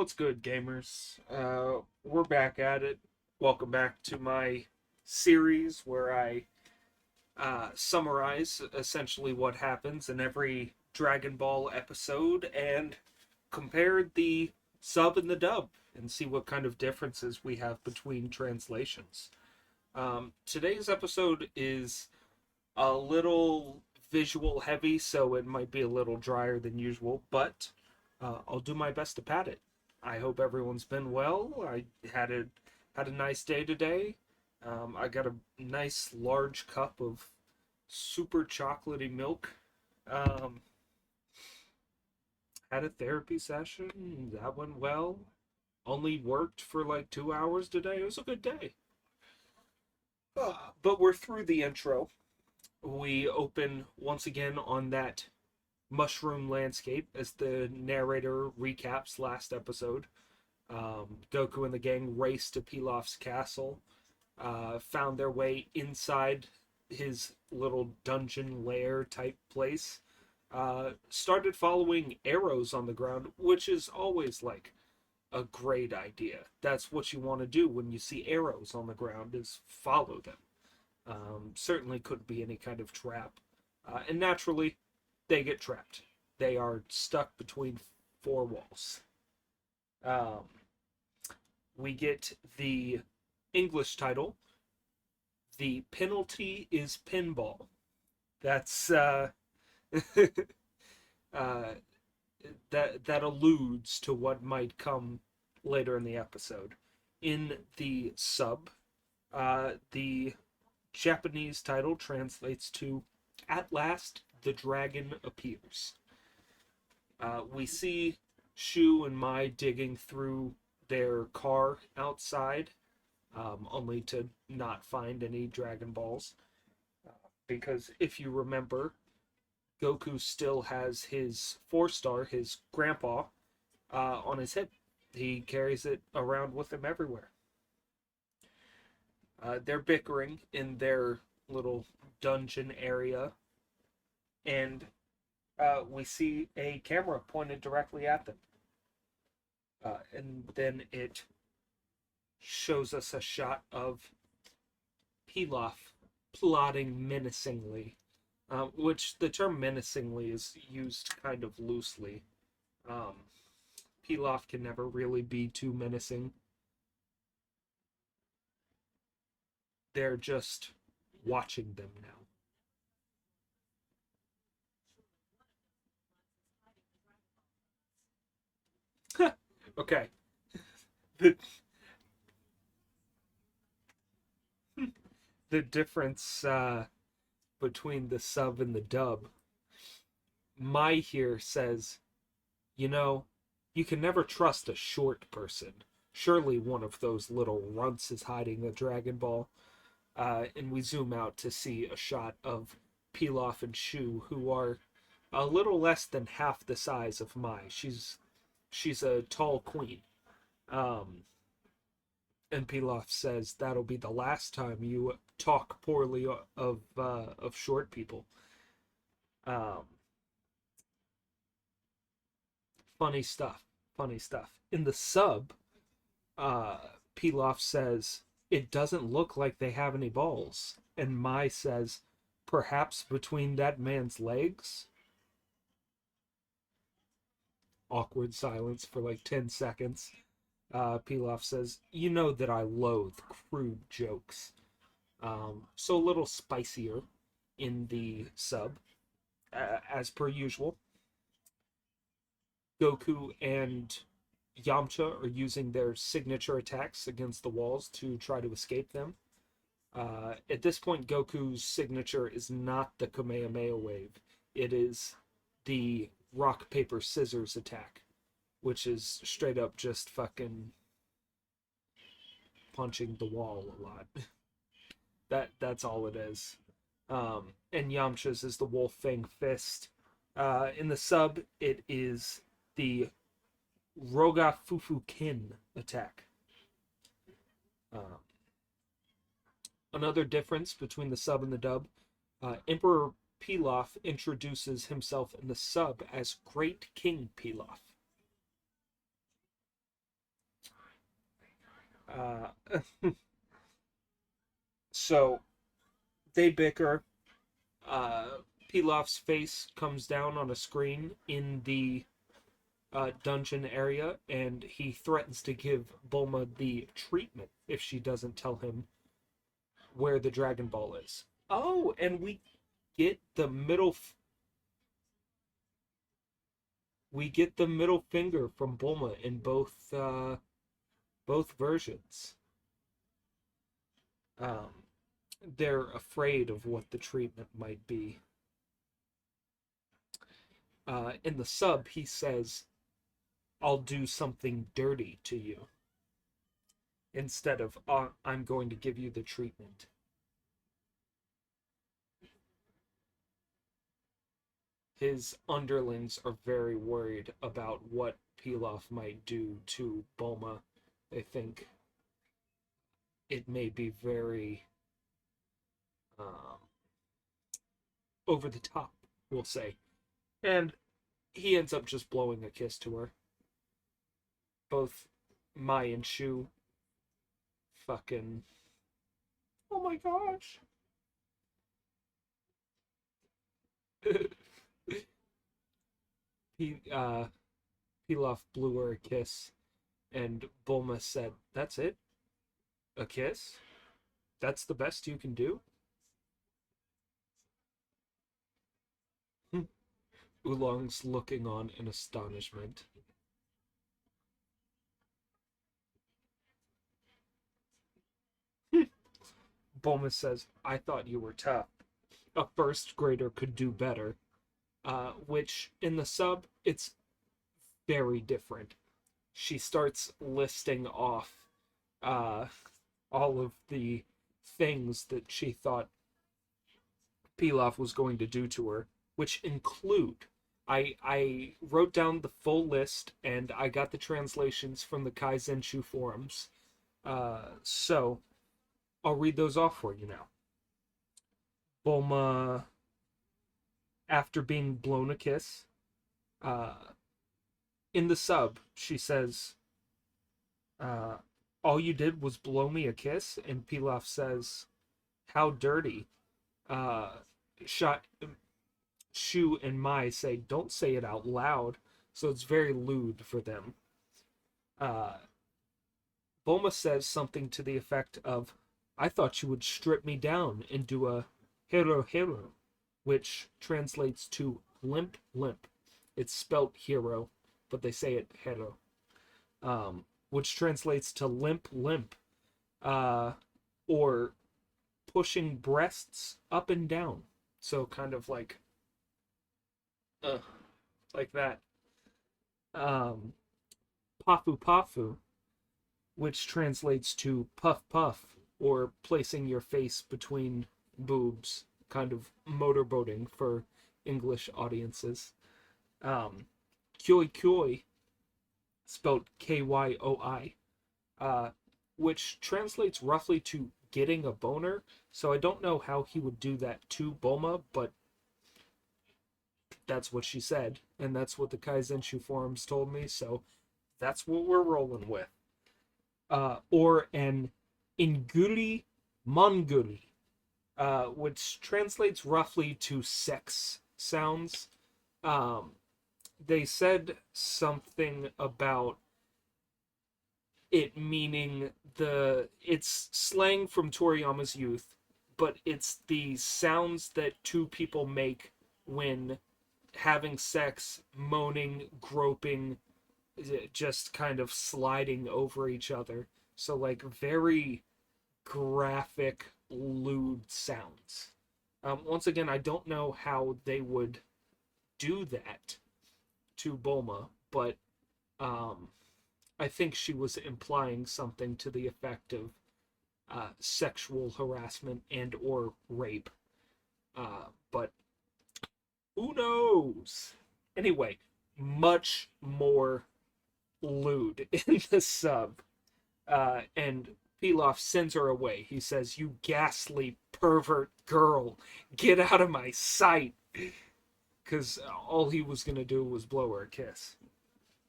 What's good, gamers? We're back at it. Welcome back to my series where I summarize essentially what happens in every Dragon Ball episode and compare the sub and the dub and see what kind of differences we have between translations. Today's episode is a little visual heavy, so it might be a little drier than usual, but I'll do my best to pad it. I hope everyone's been well. I had a nice day today. I got a nice large cup of super chocolatey milk. Um, had a therapy session. That went well. Only worked for like 2 hours today. It was a good day. But we're through the intro. We open once again on that mushroom landscape as the narrator recaps last episode. Goku and the gang raced to Pilaf's castle, found their way inside his little dungeon lair type place, started following arrows on the ground, which is always like a great idea. That's what you want to do when you see arrows on the ground, is follow them. Certainly couldn't be any kind of trap. And naturally, they get trapped. They are stuck between four walls. Um, we get the English title. The penalty is pinball. That's uh, that alludes to what might come later in the episode. In the sub, the Japanese title translates to "At last, the dragon appears." We see Shu and Mai digging through their car outside, only to not find any Dragon Balls. Because if you remember, Goku still has his 4-star, his grandpa, on his hip. He carries it around with him everywhere. They're bickering in their little dungeon area, and we see a camera pointed directly at them. And then it shows us a shot of Pilaf plotting menacingly, which the term menacingly is used kind of loosely. Pilaf can never really be too menacing. They're just watching them now. Okay. The, the difference between the sub and the dub. Mai here says, you know, you can never trust a short person. Surely one of those little runts is hiding the Dragon Ball. And we zoom out to see a shot of Pilaf and Shu, who are a little less than half the size of Mai. She's a tall queen. Um, and Pilaf says that'll be the last time you talk poorly of short people. Um, funny stuff. Funny stuff. In the sub, uh, Pilaf says it doesn't look like they have any balls, and Mai says perhaps between that man's legs. Awkward silence for like 10 seconds. Pilaf says, you know that I loathe crude jokes. So a little spicier in the sub, as per usual. Goku and Yamcha are using their signature attacks against the walls to try to escape them. At this point, Goku's signature is not the Kamehameha wave. It is the rock, paper, scissors attack, which is straight up just fucking punching the wall a lot. That's all it is. And Yamcha's is the Wolf Fang Fist. In the sub, it is the Roga Fufu Kin attack. Another difference between the sub and the dub, Emperor Pilaf introduces himself in the sub as Great King Pilaf. Uh, so they bicker. Pilaf's face comes down on a screen in the dungeon area, and he threatens to give Bulma the treatment if she doesn't tell him where the Dragon Ball is. Oh, and get the middle we get the middle finger from Bulma in both versions. Um, they're afraid of what the treatment might be. In the sub, he says, "I'll do something dirty to you," instead of "I'm going to give you the treatment." His underlings are very worried about what Pilaf might do to Bulma. They think it may be very um, over the top, we'll say. And he ends up just blowing a kiss to her. Both Mai and Shu fucking. Oh my gosh. Pilaf blew her a kiss, and Bulma said, "That's it? A kiss? That's the best you can do?" Oolong's looking on in astonishment. Bulma says, "I thought you were tough. A first grader could do better." Which, in the sub, it's very different. She starts listing off uh, all of the things that she thought Pilaf was going to do to her, which include I wrote down the full list and I got the translations from the Kaizenshu forums. So I'll read those off for you now. Bulma, after being blown a kiss, uh, in the sub, she says, uh, "All you did was blow me a kiss," and Pilaf says, "How dirty." Uh, Shot Shu and Mai say, "Don't say it out loud," so it's very lewd for them. Uh, Bulma says something to the effect of, "I thought you would strip me down and do a hero hero," which translates to limp limp. It's spelt hero, but they say it hero, which translates to limp limp, uh, or pushing breasts up and down. So kind of uh, like that. Pafu pafu, which translates to puff puff, or placing your face between boobs, kind of motorboating for English audiences. Kyoi kyoi, spelled Kyoi, which translates roughly to getting a boner. So I don't know how he would do that to Bulma, but that's what she said, and that's what the Kaizenshu forums told me, so that's what we're rolling with. Or an Inguri Monguri, which translates roughly to sex sounds. Um, they said something about it meaning it's slang from Toriyama's youth, but it's the sounds that two people make when having sex, moaning, groping, just kind of sliding over each other. So like very graphic, lewd sounds. Once again, I don't know how they would do that to Bulma, but um, I think she was implying something to the effect of sexual harassment and or rape. But who knows? Anyway, much more lewd in the sub. And Pilaf sends her away. He says, "You ghastly pervert girl, get out of my sight." Because all he was going to do was blow her a kiss.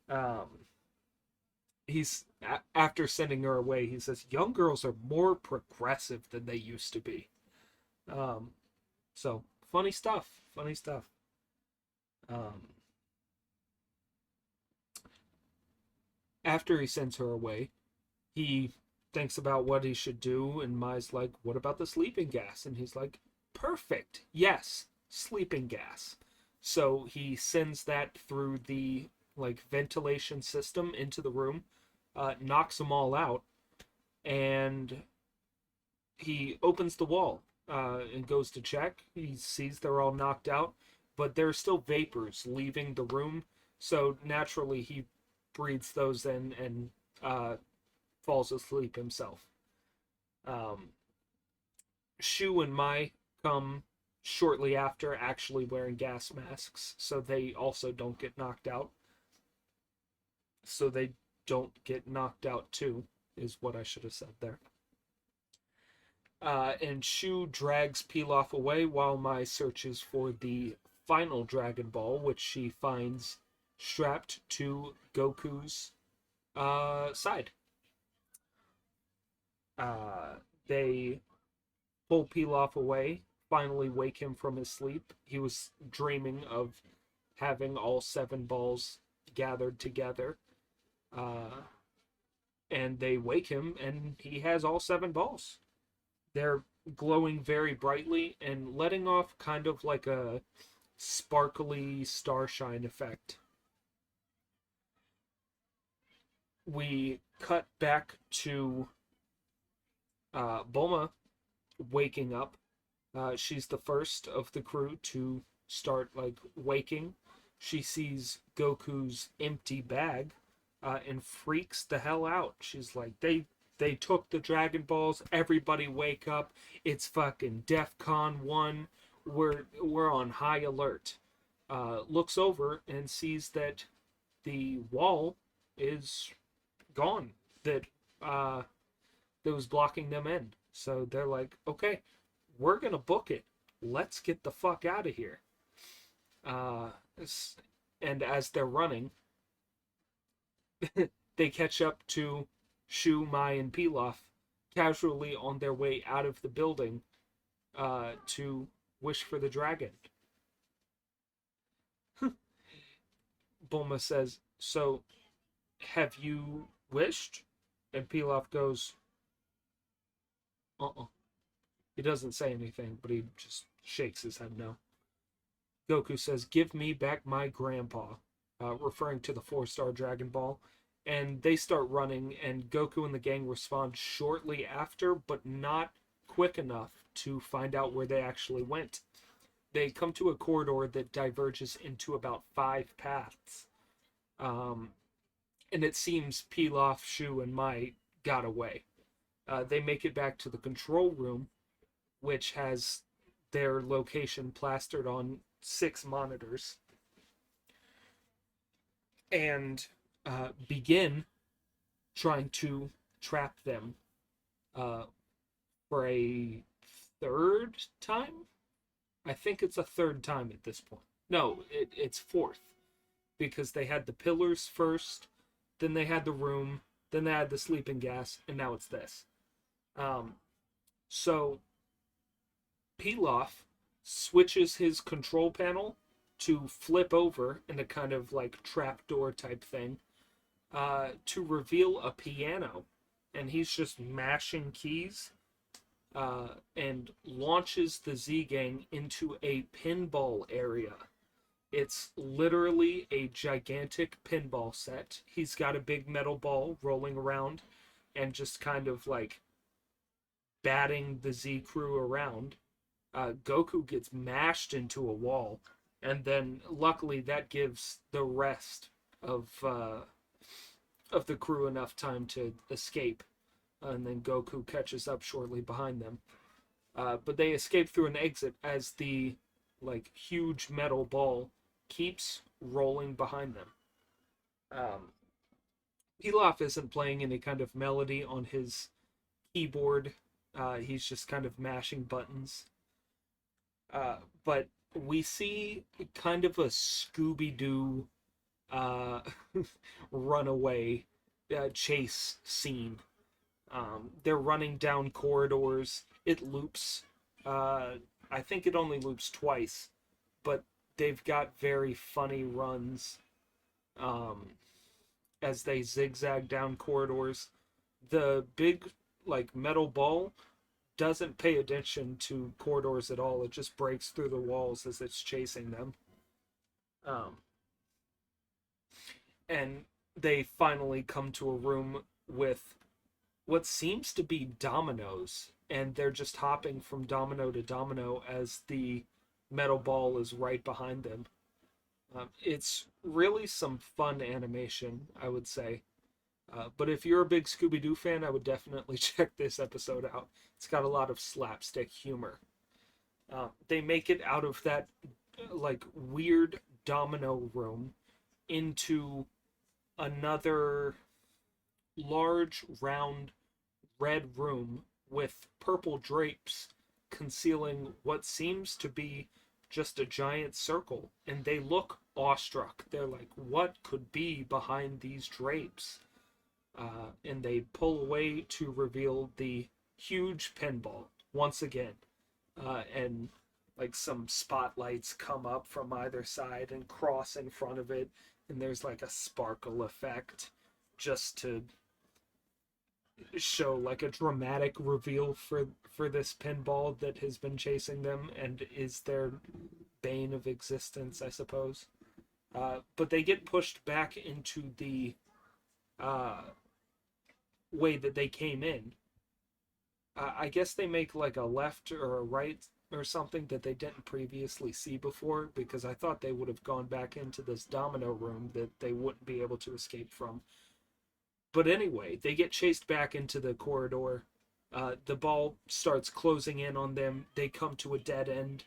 Um, after sending her away, he says young girls are more progressive than they used to be. Um, so funny stuff. Funny stuff. Um, After he sends her away, he thinks about what he should do, and Mai's like, "What about the sleeping gas?" And he's like, "Perfect. Yes, sleeping gas." So he sends that through the like ventilation system into the room, knocks them all out, and he opens the wall and goes to check. He sees they're all knocked out, but there are still vapors leaving the room. So naturally, he breathes those in and falls asleep himself. Um, Shu and Mai come shortly after, actually wearing gas masks, so they also don't get knocked out. So they don't get knocked out too, is what I should have said there. And Shu drags Pilaf away while Mai searches for the final Dragon Ball, which she finds strapped to Goku's side. They pull Pilaf away, finally wake him from his sleep. He was dreaming of having all 7 balls gathered together. And they wake him, and he has all 7 balls. They're glowing very brightly and letting off kind of like a sparkly starshine effect. We cut back to Bulma waking up. She's the first of the crew to start like waking. She sees Goku's empty bag and freaks the hell out. She's like, they took the Dragon Balls. Everybody wake up. It's fucking DEFCON 1. We're on high alert. Looks over and sees that the wall is gone. That was blocking them in. So they're like, okay, we're gonna book it. Let's get the fuck out of here. And as they're running, they catch up to Shu, Mai, and Pilaf casually on their way out of the building to wish for the dragon. Bulma says, "So, have you wished?" And Pilaf goes, "Uh-uh." He doesn't say anything, but he just shakes his head no. Goku says, "Give me back my grandpa," referring to the 4-star Dragon Ball. And they start running, and Goku and the gang respond shortly after, but not quick enough to find out where they actually went. They come to a corridor that diverges into about 5 paths. And it seems Pilaf, Shu, and Mai got away. They make it back to the control room, which has their location plastered on 6 monitors, and begin trying to trap them for a 3rd time. I think it's a 3rd time at this point. No, it's 4th, because they had the pillars first, then they had the room, then they had the sleeping gas, and now it's this. So Pilaf switches his control panel to flip over in a kind of like trapdoor type thing to reveal a piano, and he's just mashing keys and launches the Z-Gang into a pinball area. It's literally a gigantic pinball set. He's got a big metal ball rolling around and just kind of like batting the Z crew around. Goku gets mashed into a wall, and then luckily that gives the rest of the crew enough time to escape, and then Goku catches up shortly behind them. But they escape through an exit as the like huge metal ball keeps rolling behind them. Pilaf isn't playing any kind of melody on his keyboard. He's just kind of mashing buttons. But we see kind of a Scooby-Doo runaway chase scene. They're running down corridors. It loops. I think it only loops twice, but they've got very funny runs um, as they zigzag down corridors. The big like metal ball doesn't pay attention to corridors at all. It just breaks through the walls as it's chasing them. Um, and they finally come to a room with what seems to be dominoes, and they're just hopping from domino to domino as the metal ball is right behind them. It's really some fun animation, I would say. But if you're a big Scooby Doo fan, I would definitely check this episode out. It's got a lot of slapstick humor. They make it out of that like weird domino room into another large, round, red room with purple drapes concealing what seems to be just a giant circle. And they look awestruck. They're like, what could be behind these drapes? And they pull away to reveal the huge pinball once again. And like some spotlights come up from either side and cross in front of it. And there's like a sparkle effect just to show like a dramatic reveal for this pinball that has been chasing them and is their bane of existence, I suppose. But they get pushed back into the way that they came in. I guess they make like a left or a right or something that they didn't previously see before, because I thought they would have gone back into this domino room that they wouldn't be able to escape from. But anyway, they get chased back into the corridor. The ball starts closing in on them. They come to a dead end.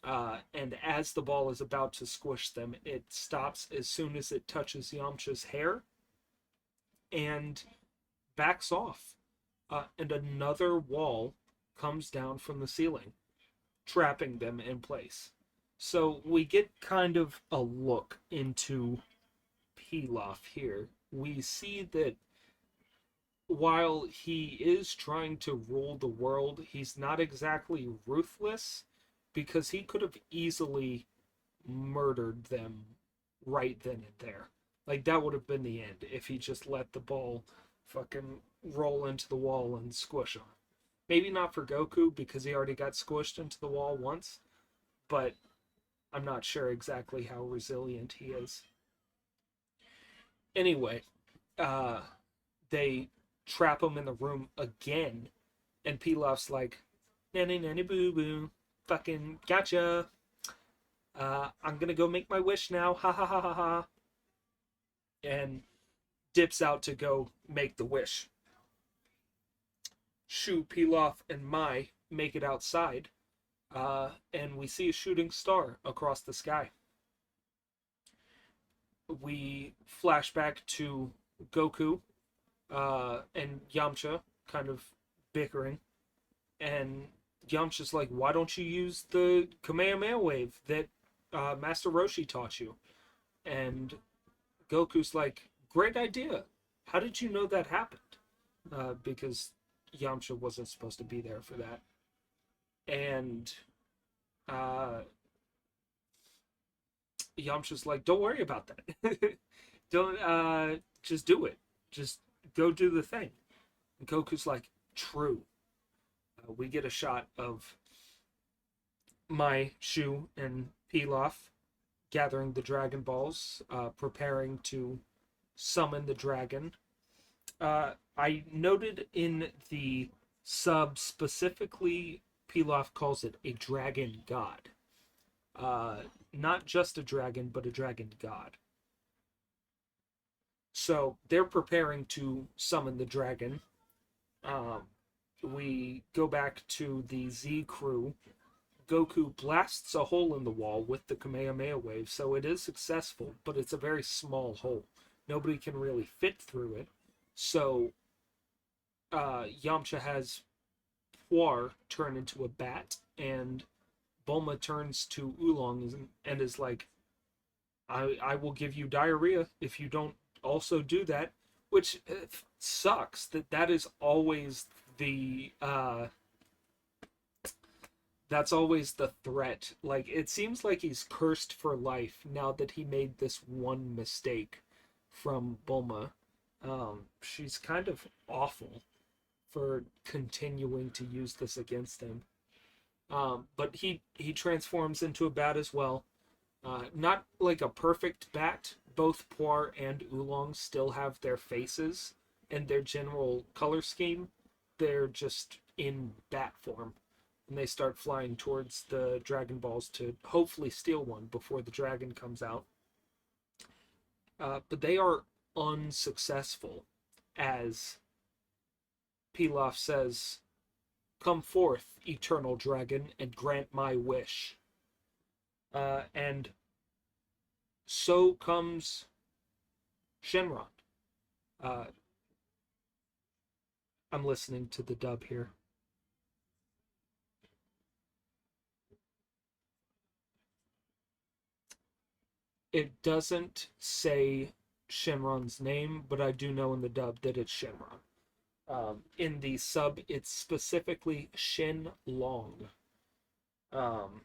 And as the ball is about to squish them, it stops as soon as it touches Yamcha's hair and backs off. And another wall comes down from the ceiling, trapping them in place. So we get kind of a look into Pilaf here. We see that while he is trying to rule the world, he's not exactly ruthless, because he could have easily murdered them right then and there. Like, that would have been the end if he just let the ball fucking roll into the wall and squish him. Maybe not for Goku, because he already got squished into the wall once, but I'm not sure exactly how resilient he is. Anyway, they trap him in the room again, and Pilaf's like, nanny nanny boo boo, fucking gotcha. I'm gonna go make my wish now, ha ha ha ha ha. And dips out to go make the wish. Shu, Pilaf, and Mai make it outside, and we see a shooting star across the sky. We flash back to Goku and Yamcha kind of bickering, and Yamcha's like, why don't you use the Kamehameha wave that Master Roshi taught you? And Goku's like, great idea. How did you know that happened? Because Yamcha wasn't supposed to be there for that. And Yamcha's like, don't worry about that. Don't, just do it. Just go do the thing. And Goku's like, true. We get a shot of Mai, Shu, and Pilaf gathering the Dragon Balls, preparing to summon the dragon. I noted in the sub specifically, Pilaf calls it a dragon god. Not just a dragon, but a dragon god. So they're preparing to summon the dragon. We go back to the Z crew. Goku blasts a hole in the wall with the Kamehameha wave, so it is successful, but it's a very small hole. Nobody can really fit through it. So Yamcha has Puar turn into a bat, and Bulma turns to Oolong and is like, I will give you diarrhea if you don't also do that. which sucks that is always the that's always the threat. Like, it seems like he's cursed for life now that he made this one mistake from Bulma. She's kind of awful for continuing to use this against him. But he transforms into a bat as well. Not like a perfect bat. Both Poir and Oolong still have their faces and their general color scheme. They're just in bat form. And they start flying towards the Dragon Balls to hopefully steal one before the dragon comes out. But they are unsuccessful, as Pilaf says, "Come forth, eternal dragon, and grant my wish." And so comes Shenron. Uh, I'm listening to the dub here. It doesn't say Shenron's name, but I do know in the dub that it's Shenron. In the sub, it's specifically Shen Long. And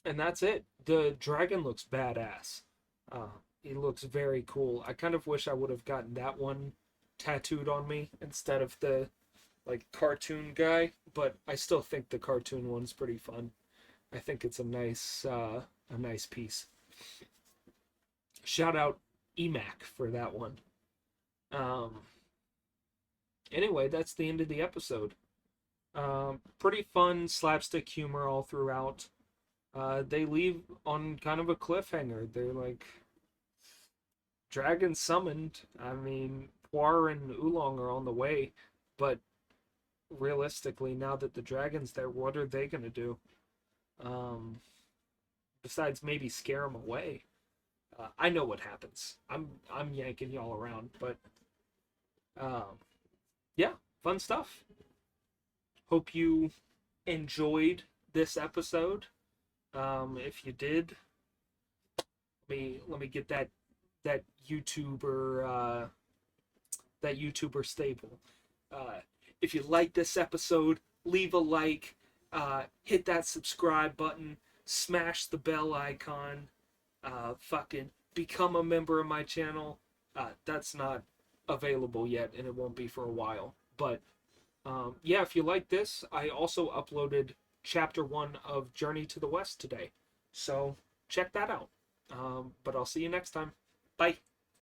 that's it. The dragon looks badass. He looks very cool. I kind of wish I would have gotten that one tattooed on me instead of the like cartoon guy, but I still think the cartoon one's pretty fun. I think it's a nice piece. Shout out Emac for that one. Um, anyway, that's the end of the episode. Pretty fun slapstick humor all throughout. They leave on kind of a cliffhanger. They're like, dragon summoned. I mean, Poir and Oolong are on the way, but realistically, now that the dragon's there, what are they gonna do? Besides maybe scare them away. I know what happens. I'm yanking y'all around, but yeah, fun stuff. Hope you enjoyed this episode. If you did, let me get that YouTuber staple. If you like this episode, leave a like, hit that subscribe button, smash the bell icon, fucking become a member of my channel. That's not available yet, and it won't be for a while. But yeah, if you like this, I also uploaded Chapter 1 of Journey to the West today. So check that out. But I'll see you next time. Bye.